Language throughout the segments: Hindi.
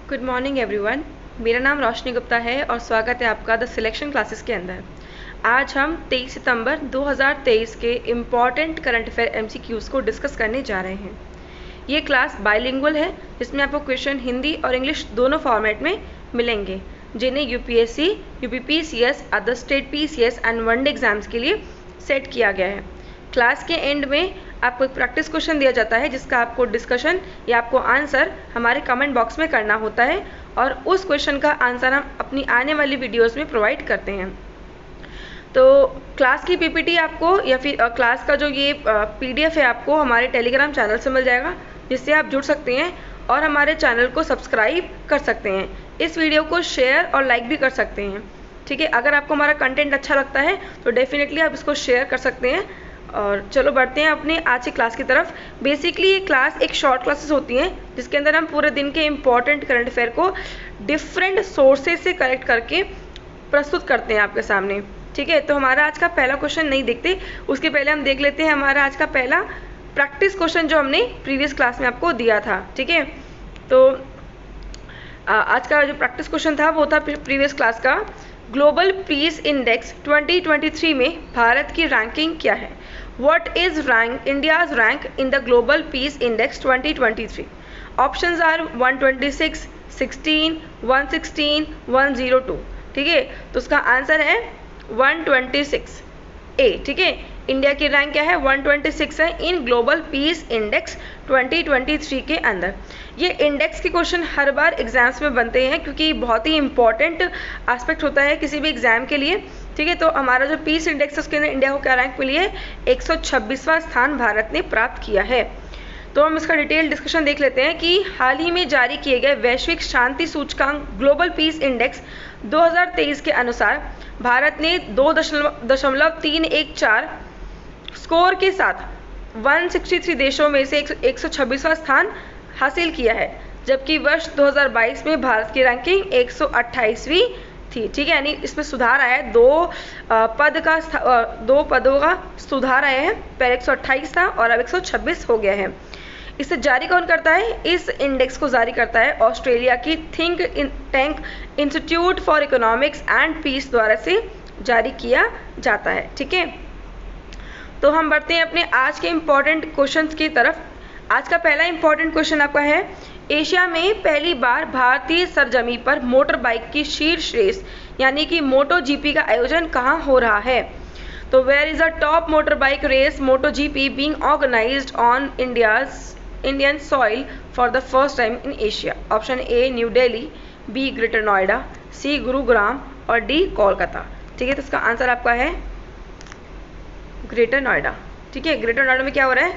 Good morning everyone. मेरा नाम रोशनी गुप्ता है और स्वागत है आपका द सिलेक्शन क्लासेस के अंदर। आज हम 23 सितंबर 2023 के इम्पॉर्टेंट करंट अफेयर एमसीक्यूज़ को डिस्कस करने जा रहे हैं। ये क्लास बाइलिंगुअल है, जिसमें आपको क्वेश्चन हिंदी और इंग्लिश दोनों फॉर्मेट में मिलेंगे, जिन्हें UPSC, UPPCS, other state PCS and one day exams के लिए सेट किया गया है। क्लास के एंड में आपको एक प्रैक्टिस क्वेश्चन दिया जाता है, जिसका आपको डिस्कशन या आपको आंसर हमारे कमेंट बॉक्स में करना होता है और उस क्वेश्चन का आंसर हम अपनी आने वाली वीडियोस में प्रोवाइड करते हैं। तो क्लास की पीपीटी आपको या फिर क्लास का जो ये पीडीएफ है आपको हमारे टेलीग्राम चैनल से मिल जाएगा, जिससे आप जुड़ सकते हैं और हमारे चैनल को सब्सक्राइब कर सकते हैं। इस वीडियो को शेयर और लाइक भी कर सकते हैं, ठीक है। अगर आपको हमारा कंटेंट अच्छा लगता है तो डेफिनेटली आप इसको शेयर कर सकते हैं। और चलो बढ़ते हैं अपने आज की क्लास की तरफ। बेसिकली ये क्लास एक शॉर्ट क्लासेस होती हैं, जिसके अंदर हम पूरे दिन के इम्पॉर्टेंट करंट अफेयर को डिफरेंट सोर्सेज से कलेक्ट करके प्रस्तुत करते हैं आपके सामने, ठीक है। तो हमारा आज का पहला क्वेश्चन नहीं देखते, उसके पहले हम देख लेते हैं हमारा आज का पहला प्रैक्टिस क्वेश्चन जो हमने प्रीवियस क्लास में आपको दिया था, ठीक है। तो आज का जो प्रैक्टिस क्वेश्चन था वो था प्रीवियस क्लास का, ग्लोबल पीस इंडेक्स 2023 में भारत की रैंकिंग क्या है। What is India's rank in the Global Peace Index 2023? Options are 126, 16, 116, 102, ठीक है। तो उसका आंसर है 126 ए, ठीक है। इंडिया की रैंक क्या है, 126 है इन ग्लोबल पीस इंडेक्स 2023 के अंदर। ये इंडेक्स के क्वेश्चन हर बार एग्जाम्स में बनते हैं, क्योंकि बहुत ही इंपॉर्टेंट एस्पेक्ट होता है किसी भी एग्जाम के लिए, ठीक है। तो हमारा जो पीस इंडेक्स है उसके अंदर इंडिया को क्या रैंक मिली है, 126वां स्थान भारत ने प्राप्त किया है। तो हम इसका डिटेल डिस्कशन देख लेते हैं कि हाल ही में जारी किए गए वैश्विक शांति सूचकांक ग्लोबल पीस इंडेक्स 2023 के अनुसार भारत ने 2.314 स्कोर के साथ 163 देशों में से 126वां स्थान हासिल किया है, जबकि वर्ष 2022 में भारत की रैंकिंग 128वीं थी, ठीक है। यानी इसमें सुधार आया है, दो पदों का सुधार आया है। पहले 128 था और अब 126 हो गया है। इसे जारी कौन करता है, इस इंडेक्स को जारी करता है ऑस्ट्रेलिया की think tank Institute for Economics and Peace द्वारा से जारी किया जाता है, ठीक है। तो हम बढ़ते हैं अपने आज के इम्पॉर्टेंट क्वेश्चंस की तरफ। आज का पहला इम्पॉर्टेंट क्वेश्चन आपका है, एशिया में पहली बार भारतीय सरजमी पर मोटर बाइक की शीर्ष रेस यानी कि मोटो जीपी का आयोजन कहाँ हो रहा है। तो where is a top motor bike race moto GP being organised on Indian soil for the first time in Asia. Option A New Delhi, B Greater Noida, C Gurugram और डी कोलकाता, ठीक है। तो इसका आंसर आपका है ग्रेटर नोएडा, ठीक है। ग्रेटर नोएडा में क्या हो रहा है,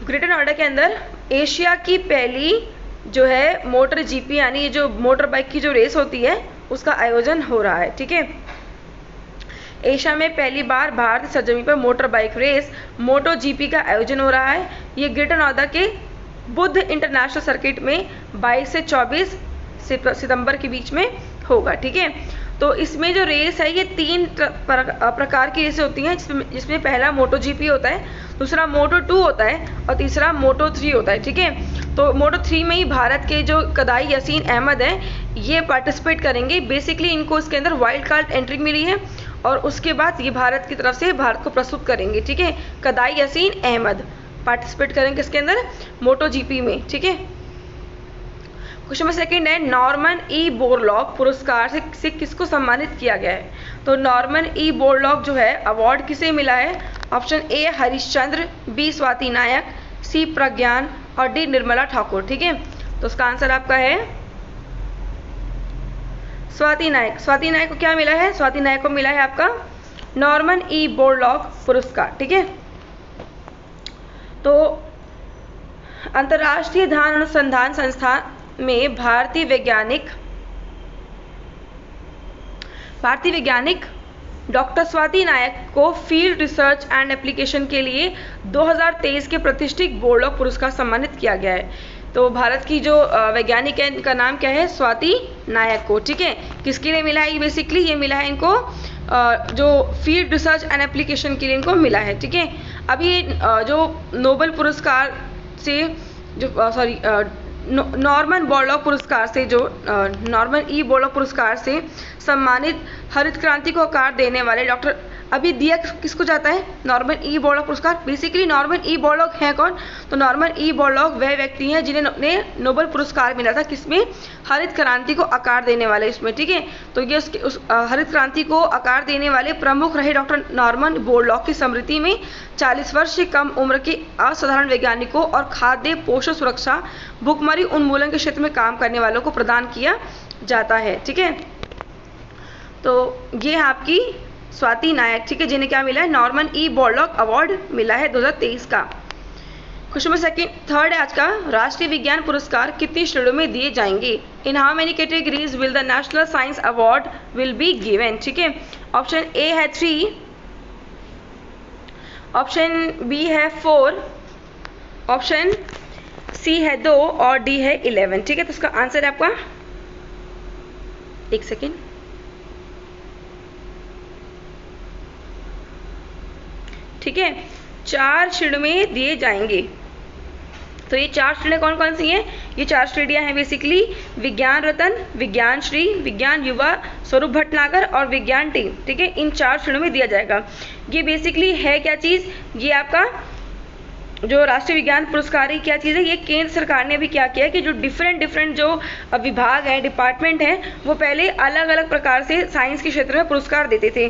ग्रेटर नोएडा के अंदर एशिया की पहली जो है मोटर जीपी यानी जो मोटर बाइक की जो रेस होती है उसका आयोजन हो रहा है, ठीक है। एशिया में पहली बार भारतीय सरजमी पर motor bike race moto GP का आयोजन हो रहा है। ये ग्रेटर नोएडा के बुद्ध इंटरनेशनल सर्किट में 22 से 24 सितंबर के बीच में होगा, ठीक है। तो इसमें जो रेस है ये 3 प्रकार की रेसें होती हैं, जिसमें पहला मोटो जीपी होता है, दूसरा मोटो 2 होता है और तीसरा मोटो 3 होता है, ठीक है। तो मोटो 3 में ही भारत के जो कदाई यासीन अहमद हैं ये पार्टिसिपेट करेंगे। बेसिकली इनको इसके अंदर वाइल्ड कार्ड एंट्री मिली है और उसके बाद ये भारत की तरफ से भारत को प्रस्तुत करेंगे, ठीक है। कदाई यासीन अहमद पार्टिसिपेट करेंगे इसके अंदर मोटो जीपी में, ठीक है। क्वेश्चन नंबर सेकंड है, नॉर्मन ई बोरलॉग पुरस्कार से किसको सम्मानित किया गया है। तो नॉर्मन ई बोरलॉग जो है अवार्ड किसे मिला है। Option A Harishchandra, B Swati Nayak, C Pragyan और डी निर्मला ठाकुर, ठीक है। तो उसका आंसर आपका है स्वाति नायक। स्वाति नायक को क्या मिला है, स्वाति नायक को मिला है आपका नॉर्मन ई बोरलॉग पुरस्कार, ठीक है। तो अंतर्राष्ट्रीय ध्यान अनुसंधान संस्थान में भारतीय वैज्ञानिक डॉक्टर स्वाति नायक को फील्ड रिसर्च एंड एप्लीकेशन के लिए 2023 के प्रतिष्ठित बोरलॉग पुरस्कार सम्मानित किया गया है। तो भारत की जो वैज्ञानिक है इनका नाम क्या है, स्वाति नायक को, ठीक है। किसके लिए मिला है ये, बेसिकली ये मिला है इनको जो फील्ड रिसर्च एंड एप्लीकेशन के लिए इनको मिला है, ठीक है। अभी जो नोबेल पुरस्कार से जो नॉर्मन बोरलॉग पुरस्कार से, जो नॉर्मन ई बोरलॉग पुरस्कार से सम्मानित हरित क्रांति को आकार देने वाले डॉक्टर, अभी दिया किसको जाता है? नॉर्मन ई बोरलॉग पुरस्कार। बेसिकली नॉर्मन ई बोरलॉग है कौन? तो नॉर्मन ई बोरलॉग वह व्यक्ति हैं जिन्हें नोबेल पुरस्कार मिला था, किसमें? हरित क्रांति को आकार देने वाले इसमें, ठीक है। तो ये उस हरित क्रांति को आकार देने वाले प्रमुख रहे डॉक्टर नॉर्मन बोरलॉग की स्मृति में 40 वर्ष से कम उम्र के असाधारण वैज्ञानिकों और खाद्य पोषण सुरक्षा भुखमरी उन्मूलन के क्षेत्र में काम करने वालों को प्रदान किया जाता है, ठीक है। तो ये है आपकी स्वाति नायक, ठीक है, जिन्हें क्या मिला है? नॉर्मन ई बोरलॉग अवार्ड मिला है 2023 का। क्वेश्चन नंबर थर्ड है आज का, राष्ट्रीय विज्ञान पुरस्कार कितनी श्रेणियों में दिए जाएंगे? In how many categories will the national science award will be given, ठीक है। ऑप्शन ए है 3, ऑप्शन बी है 4, ऑप्शन सी है 2 और डी है 11, ठीक है। तो इसका आंसर है आपका, एक सेकेंड, ठीक है, 4 श्रेणियों में दिए जाएंगे। तो ये 4 श्रेणियाँ कौन कौन सी हैं? ये 4 श्रेणियाँ हैं बेसिकली विज्ञान रत्न, विज्ञान श्री, विज्ञान युवा, स्वरूप भटनागर और विज्ञान टीम, ठीक है। इन 4 श्रेणियों में दिया जाएगा। ये बेसिकली है क्या चीज़? ये आपका जो राष्ट्रीय विज्ञान पुरस्कार है क्या चीज़ है? ये केंद्र सरकार ने भी क्या किया है कि जो डिफरेंट जो विभाग हैं, डिपार्टमेंट हैं, वो पहले अलग अलग प्रकार से साइंस के क्षेत्र में पुरस्कार देते थे।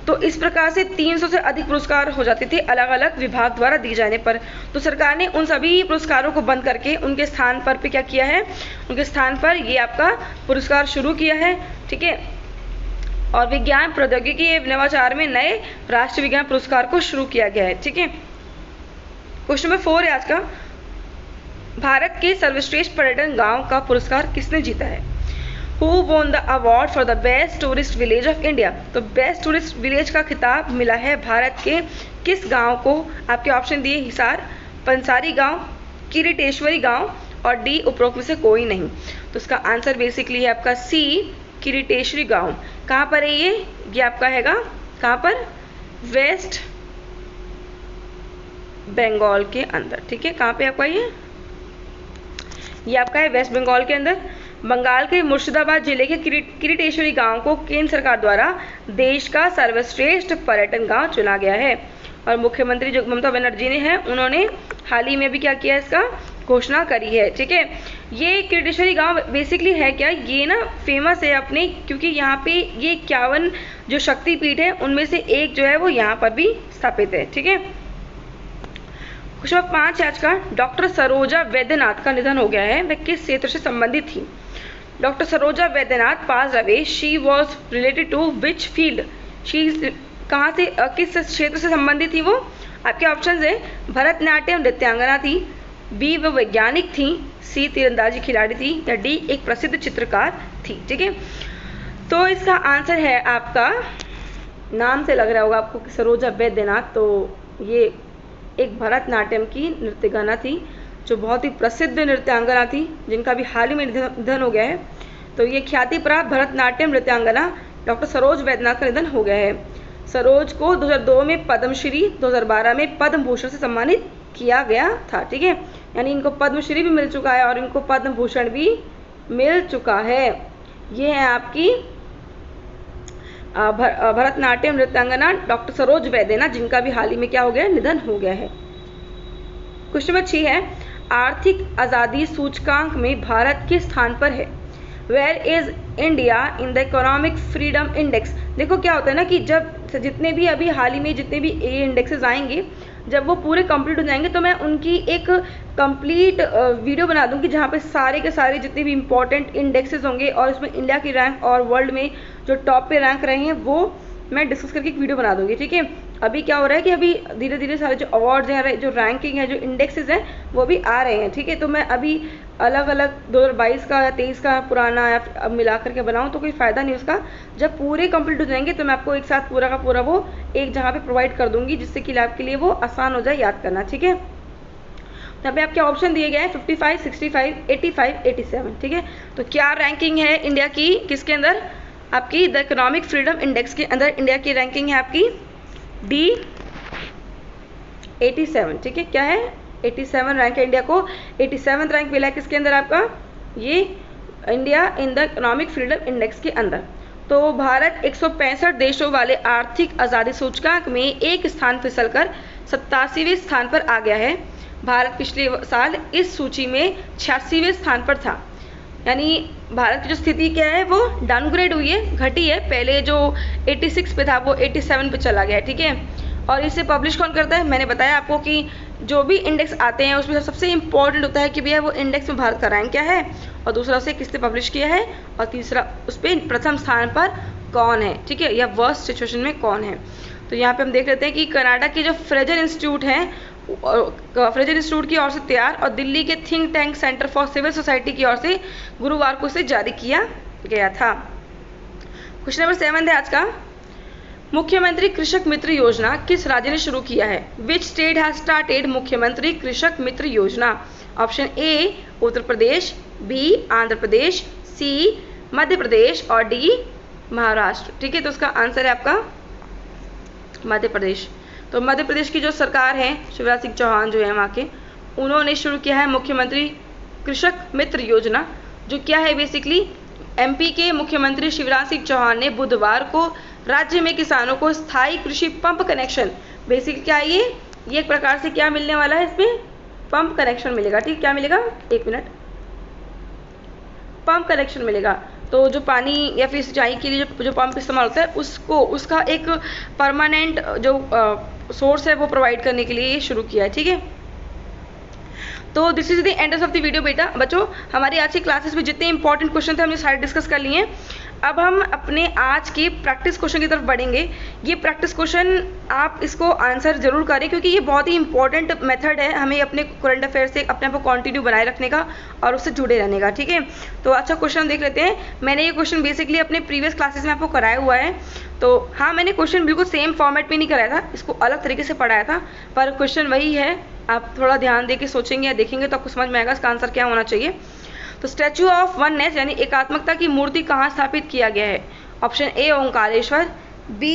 तो इस प्रकार से 300 से अधिक पुरस्कार हो जाते थे अलग अलग विभाग द्वारा दिए जाने पर। तो सरकार ने उन सभी पुरस्कारों को बंद करके उनके स्थान पर क्या किया है? उनके स्थान पर ये आपका पुरस्कार शुरू किया है, ठीक है। और विज्ञान प्रौद्योगिकी एवं नवाचार में नए राष्ट्रीय विज्ञान पुरस्कार को शुरू किया गया है, ठीक है। क्वेश्चन नंबर 4 है आज का, भारत के सर्वश्रेष्ठ पर्यटन गांव का पुरस्कार किसने जीता है? Who won the award for the best tourist village of India? तो बेस्ट टूरिस्ट विलेज का खिताब मिला है भारत के किस गांव को? आपके ऑप्शन दिए हिसार, पंसारी गांव, किरीटेश्वरी गांव और डी उपरोक्त में से कोई नहीं। तो इसका आंसर बेसिकली है आपका सी, किरीटेश्वरी गांव। कहाँ पर है ये आपका हैगा, कहाँ पर? वेस्ट बंगाल के अंदर, ठीक है। कहाँ पे आपका ये आपका है वेस्ट बंगाल के अंदर। बंगाल के मुर्शिदाबाद जिले के किरीटेश्वरी गांव को केंद्र सरकार द्वारा देश का सर्वश्रेष्ठ पर्यटन गांव चुना गया है। और मुख्यमंत्री जो ममता बनर्जी ने है, उन्होंने हाल ही में भी क्या किया, इसका घोषणा करी है, ठीक है। ये किरीटेश्वरी गांव बेसिकली है क्या, ये ना फेमस है अपने, क्योंकि यहाँ पे ये 51 जो शक्तिपीठ है उनमें से एक जो है वो यहाँ पर भी स्थापित है, ठीक है। क्वेश्चन नंबर 5 आज का, डॉक्टर सरोजा वैद्यनाथ का निधन हो गया है, वह किस क्षेत्र से संबंधित थी? Doctor Saroja Vaidyanathan pass away, she was related to which field? She कहाँ से, किस क्षेत्र से संबंधित थी वो? आपके ऑप्शन है भरतनाट्यम नृत्यांगना थी, बी वो वैज्ञानिक थी, सी तीरंदाजी खिलाड़ी थी या डी एक प्रसिद्ध चित्रकार थी, ठीक है। तो इसका आंसर है आपका, नाम से लग रहा होगा आपको कि सरोजा वैद्यनाथ, तो ये एक भरतनाट्यम की नृत्यगाना थी, जो बहुत ही प्रसिद्ध नृत्यांगना थी, जिनका भी हाल ही में निधन हो गया है। तो ये ख्याति प्राप्त भरतनाट्यम नृत्यांगना डॉक्टर सरोज वैद्यनाथ का निधन हो गया है। सरोज को 2002 में पद्मश्री, 2012 में पद्म भूषण से सम्मानित किया गया था, ठीक है। यानी इनको पद्मश्री भी मिल चुका है और इनको पद्म भूषण भी मिल चुका है। ये है आपकी भरतनाट्यम नृत्यांगना डॉक्टर सरोज वैद्यनाथ, जिनका भी हाल ही में क्या हो गया, निधन हो गया है। क्वेश्चन नंबर 6 है, आर्थिक आज़ादी सूचकांक में भारत किस स्थान पर है? Where is India in the economic freedom index? देखो क्या होता है ना कि जब जितने भी अभी हाल ही में जितने भी ए इंडेक्सेस आएंगे, जब वो पूरे कंप्लीट हो जाएंगे तो मैं उनकी एक कंप्लीट वीडियो बना दूंगी, जहाँ पे सारे के सारे जितने भी इंपॉर्टेंट इंडेक्सेस होंगे और इसमें इंडिया की रैंक और वर्ल्ड में जो टॉप पे रैंक रहे हैं वो मैं डिस्कस करके एक वीडियो बना दूंगी, ठीक है। अभी क्या हो रहा है कि अभी धीरे धीरे सारे जो अवार्ड्स हैं, जो रैंकिंग है, जो इंडेक्सेस हैं, वो भी आ रहे हैं, ठीक है। तो मैं अभी अलग अलग 2022 का या 23 का पुराना या अब मिला करके बनाऊँ तो कोई फ़ायदा नहीं उसका। जब पूरे कंप्लीट हो जाएंगे तो मैं आपको एक साथ पूरा का पूरा वो एक जगह पे प्रोवाइड कर दूंगी, जिससे कि आपके लिए वो आसान हो जाए याद करना, ठीक है। यहाँ पे आपके ऑप्शन दिए गए हैं 55, 65, 85, 87, ठीक है। तो क्या रैंकिंग है इंडिया की किसके अंदर? आपकी द इकोनॉमिक फ्रीडम इंडेक्स के अंदर इंडिया की रैंकिंग है आपकी D 87, ठीक है। क्या है? 87 रैंक है इंडिया को। 87 रैंक मिला है किसके अंदर आपका, ये India in the economic freedom index के अंदर। तो भारत 165 देशों वाले आर्थिक आज़ादी सूचकांक में एक स्थान फिसलकर 87वें स्थान पर आ गया है। भारत पिछले साल इस सूची में 86वें स्थान पर था। यानी भारत की जो स्थिति क्या है वो डाउनग्रेड हुई है, घटी है। पहले जो 86 पे था वो 87 पे चला गया है, ठीक है। और इसे पब्लिश कौन करता है, मैंने बताया आपको कि जो भी इंडेक्स आते हैं उसमें सबसे इंपॉर्टेंट होता है कि भैया वो इंडेक्स में भारत का रैंक क्या है, और दूसरा उसे किसने पब्लिश किया है, और तीसरा उस पर प्रथम स्थान पर कौन है, ठीक है, या वर्स्ट सिचुएशन में कौन है। तो यहाँ पे हम देख लेते हैं कि कनाडा के जो फ्रेजर इंस्टीट्यूट हैं, फ्रेजर इंस्टीट्यूट की ओर से तैयार और दिल्ली के think tank Centre for Civil Society की ओर से गुरुवार को इसे जारी किया गया था। क्वेश्चन नंबर 7 है आज का। मुख्यमंत्री कृषक मित्र योजना किस राज्य ने शुरू किया है? विच स्टेट हैज स्टार्टेड मुख्यमंत्री कृषक मित्र योजना? Option A Uttar Pradesh, B Andhra Pradesh, C Madhya Pradesh और डी महाराष्ट्र, ठीक है। तो उसका आंसर है आपका मध्य प्रदेश। तो मध्य प्रदेश की जो सरकार है, शिवराज सिंह चौहान जो है वहाँ के, उन्होंने शुरू किया है मुख्यमंत्री कृषक मित्र योजना, जो क्या है बेसिकली एमपी के मुख्यमंत्री शिवराज सिंह चौहान ने बुधवार को राज्य में किसानों को स्थायी कृषि पंप कनेक्शन, बेसिकली क्या है ये एक प्रकार से क्या मिलने वाला है, इसमें पंप कनेक्शन मिलेगा, ठीक, क्या मिलेगा, एक मिनट, पंप कनेक्शन मिलेगा। तो जो पानी या फिर सिंचाई के लिए जो पंप इस्तेमाल होता है उसका एक परमानेंट जो सोर्स है वो प्रोवाइड करने के लिए ये शुरू किया है, ठीक है। तो this is the end of the video बेटा। बच्चों हमारी आज की क्लासेस में जितने इंपॉर्टेंट क्वेश्चन थे हमने सारे डिस्कस कर लिए हैं। अब हम अपने आज के प्रैक्टिस क्वेश्चन की तरफ बढ़ेंगे। ये प्रैक्टिस क्वेश्चन आप इसको आंसर जरूर करें, क्योंकि ये बहुत ही इंपॉर्टेंट मेथड है हमें अपने करंट अफेयर से अपने आप को कंटिन्यू बनाए रखने का और उससे जुड़े रहने का, ठीक है। तो अच्छा क्वेश्चन देख लेते हैं। मैंने ये क्वेश्चन बेसिकली अपने प्रीवियस क्लासेस में आपको कराया हुआ है। तो हाँ, मैंने क्वेश्चन बिल्कुल सेम फॉर्मेट में नहीं कराया था, इसको अलग तरीके से पढ़ाया था, पर क्वेश्चन वही है। आप थोड़ा ध्यान दे के सोचेंगे या देखेंगे तो आपको समझ में आएगा इसका आंसर क्या होना चाहिए। तो स्टैचू ऑफ वननेस यानी एकात्मकता की मूर्ति कहाँ स्थापित किया गया है? Option A Omkareshwar, B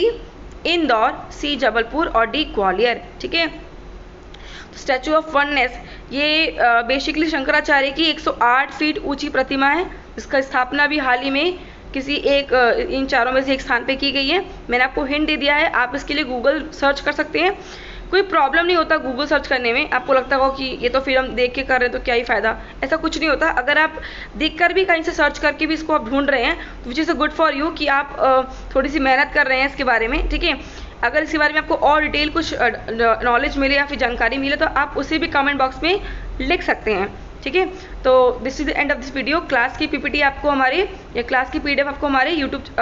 Indore, C Jabalpur और डी ग्वालियर, ठीक है। तो स्टैचू ऑफ वननेस ये बेसिकली शंकराचार्य की 108 फीट ऊंची प्रतिमा है, जिसका स्थापना भी हाल ही में किसी एक इन चारों में से एक स्थान पे की गई है। मैंने आपको हिंट दे दिया है, आप इसके लिए गूगल सर्च कर सकते हैं। कोई प्रॉब्लम नहीं होता गूगल सर्च करने में। आपको लगता होगा कि ये तो फिर हम देख के कर रहे हैं तो क्या ही फ़ायदा, ऐसा कुछ नहीं होता। अगर आप देखकर भी कहीं से सर्च करके भी इसको आप ढूंढ रहे हैं तो which is a good for you कि आप थोड़ी सी मेहनत कर रहे हैं इसके बारे में, ठीक है। अगर इसके बारे में आपको और डिटेल कुछ नॉलेज मिले या फिर जानकारी मिले तो आप उसे भी कमेंट बॉक्स में लिख सकते हैं, ठीक है। तो this is the end of this video. Class की पीपीटी आपको हमारे या क्लास की पीडीएफ आपको हमारे यूट्यूब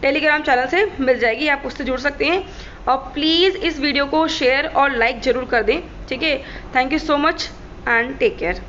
टेलीग्राम चैनल से मिल जाएगी, आप उससे जुड़ सकते हैं। और प्लीज़ इस वीडियो को शेयर और लाइक ज़रूर कर दें, ठीक है। Thank you so much and take care.